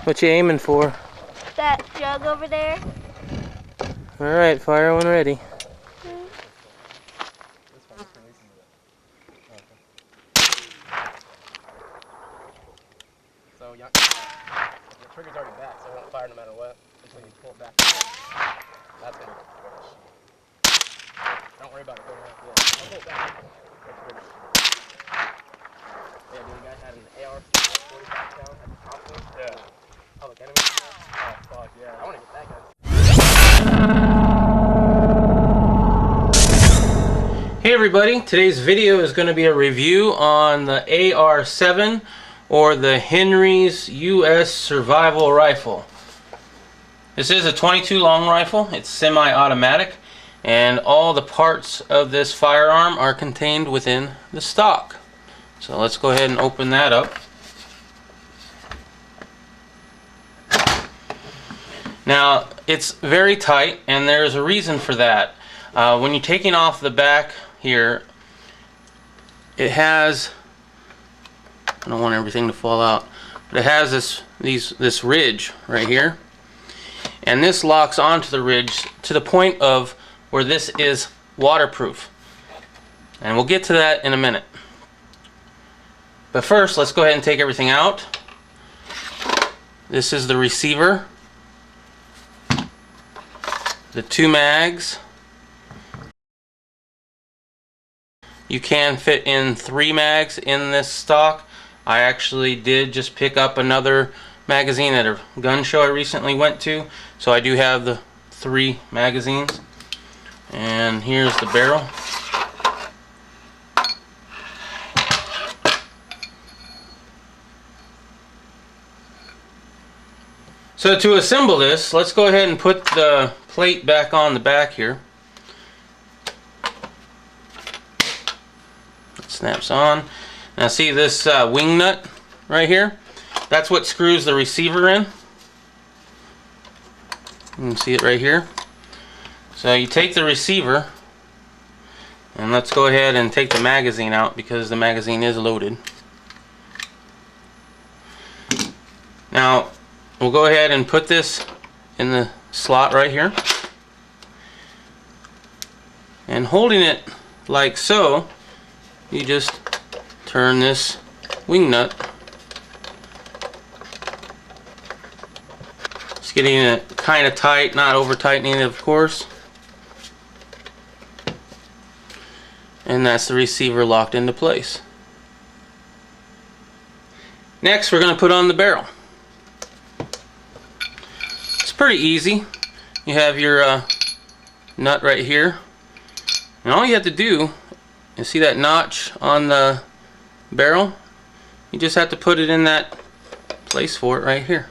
What you aiming for? That jug over there. Alright, fire when ready. So the trigger's already back, so it won't fire no matter what until you pull it back. That's gonna be good shit. Don't worry about it going out yet. I'll pull it back. Yeah, dude, the guy had an AR-7 down at the top of it. Yeah. Public enemy. Oh fuck yeah. I wanna get that gun. Hey everybody, today's video is going to be a review on the AR-7 or the Henry's U.S. Survival Rifle. This is a 22 long rifle. It's semi-automatic, and all the parts of this firearm are contained within the stock. So let's go ahead and open that up. Now it's very tight, and there's a reason for that. When you're taking off the back here, it has, I don't want everything to fall out, but it has this ridge right here, and this locks onto the ridge to the point of where this is waterproof, and we'll get to that in a minute. But first, let's go ahead and take everything out. This is the receiver, the 2 mags. You can fit in 3 mags in this stock. I actually did just pick up another magazine at a gun show I recently went to, so I do have the 3 magazines. And here's the barrel. So to assemble this, let's go ahead and put the plate back on the back here. Snaps on. Now see this wing nut right here? That's what screws the receiver in. You can see it right here. So you take the receiver, and let's go ahead and take the magazine out because the magazine is loaded. Now we'll go ahead and put this in the slot right here, and holding it like so, you just turn this wing nut. It's getting it kind of tight, not over tightening it, of course. And that's the receiver locked into place. Next, we're going to put on the barrel. It's pretty easy. You have your nut right here, and all you have to do, you see that notch on the barrel? You just have to put it in that place for it right here,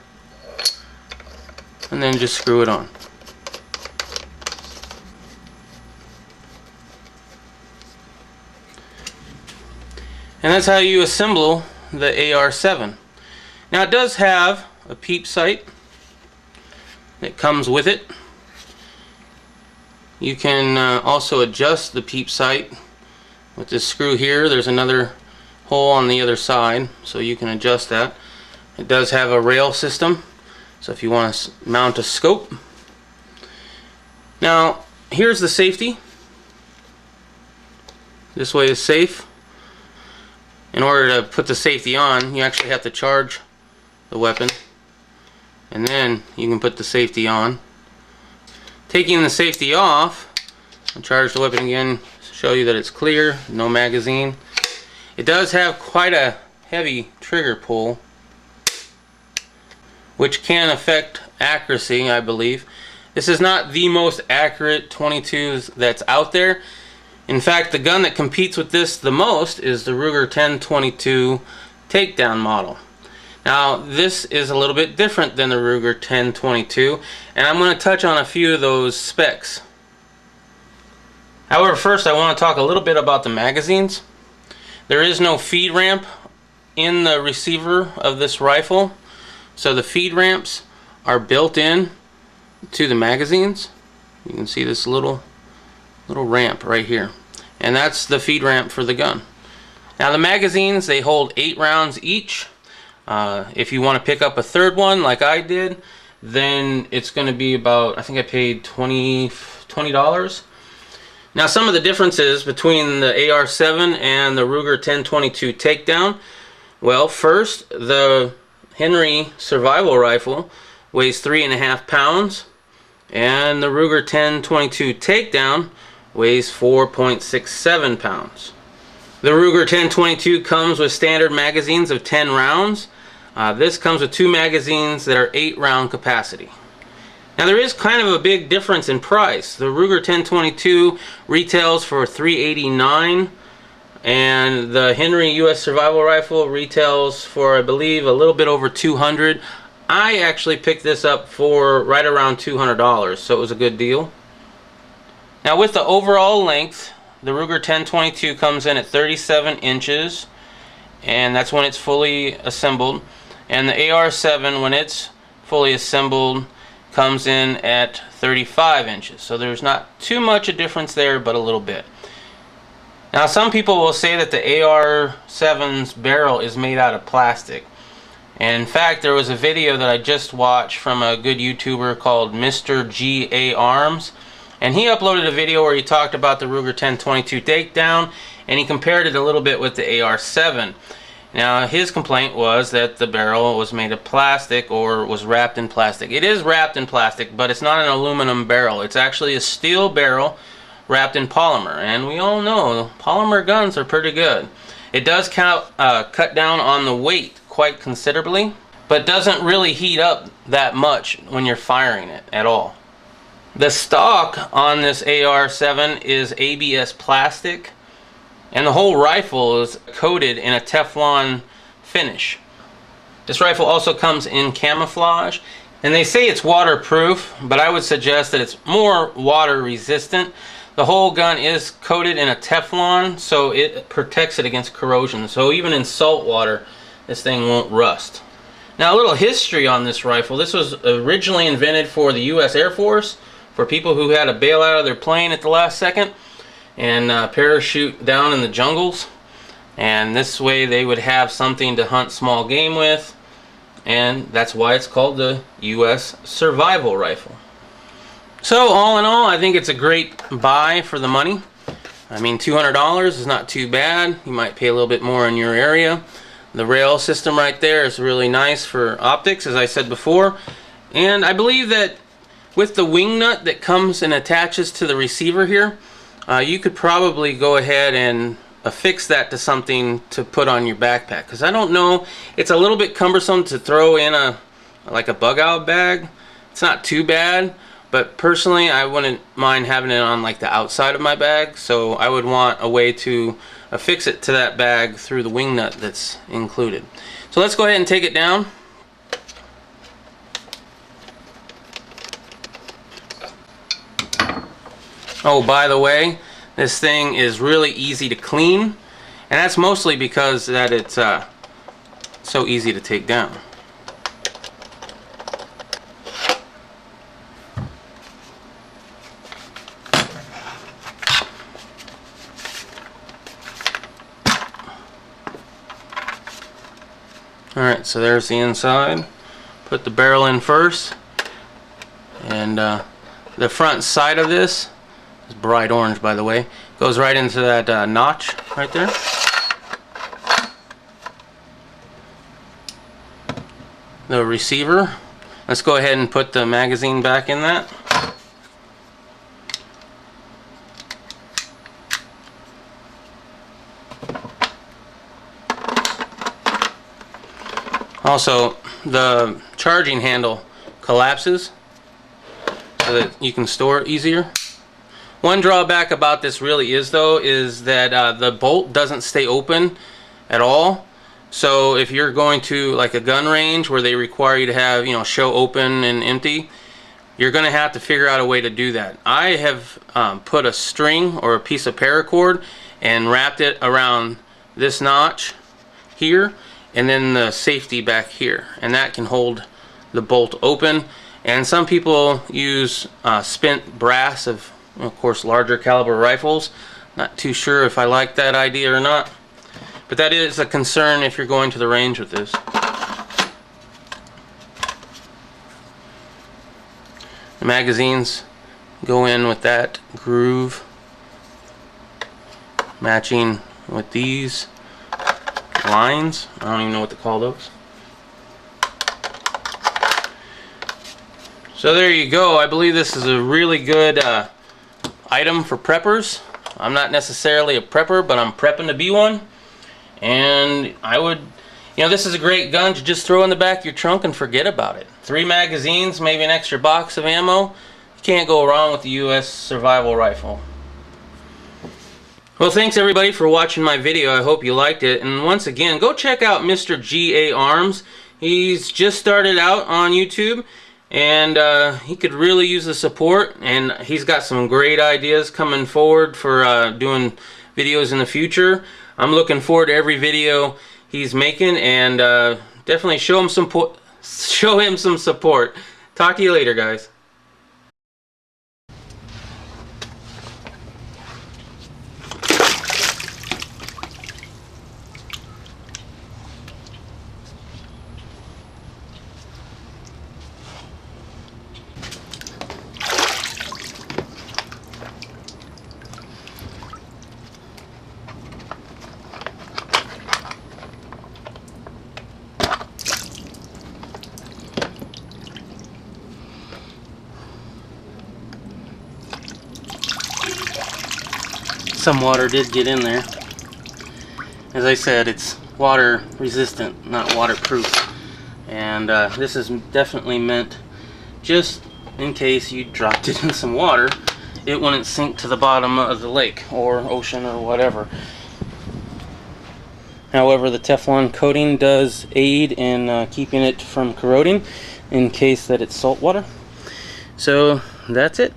and then just screw it on. And that's how you assemble the AR-7. Now it does have a peep sight that comes with it. You can also adjust the peep sight with this screw here. There's another hole on the other side, so you can adjust that. It does have a rail system, so if you want to mount a scope. Now here's the safety. This way is safe. In order to put the safety on, you actually have to charge the weapon, and then you can put the safety on. Taking the safety off, I'll charge the weapon again, show you that it's clear, no magazine. It does have quite a heavy trigger pull, which can affect accuracy, I believe. This is not the most accurate 22s that's out there. In fact, the gun that competes with this the most is the Ruger 10/22 takedown model. Now this is a little bit different than the Ruger 10/22, and I'm going to touch on a few of those specs. However, first I want to talk a little bit about the magazines. There is no feed ramp in the receiver of this rifle, so the feed ramps are built in to the magazines. You can see this little ramp right here, and that's the feed ramp for the gun. Now the magazines, they hold 8 rounds each. If you want to pick up a third one like I did, then it's going to be about, I think I paid $20. Now, some of the differences between the AR-7 and the Ruger 10/22 takedown. Well, first, the Henry survival rifle weighs 3.5 pounds, and the Ruger 10/22 takedown weighs 4.67 pounds. The Ruger 10/22 comes with standard magazines of 10 rounds. This comes with 2 magazines that are 8-round capacity. Now, there is kind of a big difference in price. The Ruger 10/22 retails for $389, and the Henry U.S. survival rifle retails for, I believe, a little bit over $200. I actually picked this up for right around $200, so it was a good deal. Now, with the overall length, the Ruger 10/22 comes in at 37 inches, and that's when it's fully assembled. And the AR-7, when it's fully assembled, comes in at 35 inches. So there's not too much a difference there, but a little bit. Now, some people will say that the AR-7's barrel is made out of plastic. And in fact, there was a video that I just watched from a good YouTuber called Mr. G.A. Arms. And he uploaded a video where he talked about the Ruger 10/22 takedown, and he compared it a little bit with the AR-7. Now, his complaint was that the barrel was made of plastic or was wrapped in plastic. It is wrapped in plastic, but it's not an aluminum barrel. It's actually a steel barrel wrapped in polymer. And we all know polymer guns are pretty good. It does cut down on the weight quite considerably, but doesn't really heat up that much when you're firing it at all. The stock on this AR-7 is ABS plastic, and the whole rifle is coated in a Teflon finish. This rifle also comes in camouflage, and they say it's waterproof, but I would suggest that it's more water resistant. The whole gun is coated in a Teflon, so it protects it against corrosion. So even in salt water, this thing won't rust. Now, a little history on this rifle. This was originally invented for the U.S. Air Force, for people who had to bail out of their plane at the last second and parachute down in the jungles, and this way they would have something to hunt small game with, and that's why it's called the U.S. survival rifle. So all in all, I think it's a great buy for the money. I mean, $200 is not too bad. You might pay a little bit more in your area. The rail system right there is really nice for optics, as I said before, and I believe that with the wing nut that comes and attaches to the receiver here, you could probably go ahead and affix that to something to put on your backpack, because I don't know, it's a little bit cumbersome to throw in like a bug out bag. It's not too bad, but personally I wouldn't mind having it on like the outside of my bag, so I would want a way to affix it to that bag through the wing nut that's included. So let's go ahead and take it down. Oh, by the way, this thing is really easy to clean, and that's mostly because that it's so easy to take down. Alright, so there's the inside. Put the barrel in first, and the front side of this, bright orange by the way, goes right into that notch right there. The receiver, let's go ahead and put the magazine back in that. Also, the charging handle collapses so that you can store it easier. One drawback about this really is that the bolt doesn't stay open at all. So if you're going to like a gun range where they require you to have, you know, show open and empty, you're going to have to figure out a way to do that. I have put a string or a piece of paracord and wrapped it around this notch here, and then the safety back here, and that can hold the bolt open. And some people use spent brass of course larger caliber rifles. Not too sure if I like that idea or not, but that is a concern if you're going to the range with this. The magazines go in with that groove, matching with these lines. I don't even know what to call those. So there you go. I believe this is a really good item for preppers. I'm not necessarily a prepper, but I'm prepping to be one. And I would, you know, this is a great gun to just throw in the back of your trunk and forget about it. 3 magazines, maybe an extra box of ammo. You can't go wrong with the U.S. survival rifle. Well, thanks everybody for watching my video. I hope you liked it. And once again, go check out Mr. G.A. Arms. He's just started out on YouTube, and he could really use the support. And he's got some great ideas coming forward for doing videos in the future. I'm looking forward to every video he's making, and definitely show him some support. Talk to you later, guys. Some water did get in there. As I said, it's water resistant, not waterproof. And this is definitely meant just in case you dropped it in some water, it wouldn't sink to the bottom of the lake or ocean or whatever. However, the Teflon coating does aid in keeping it from corroding in case that it's salt water. So that's it.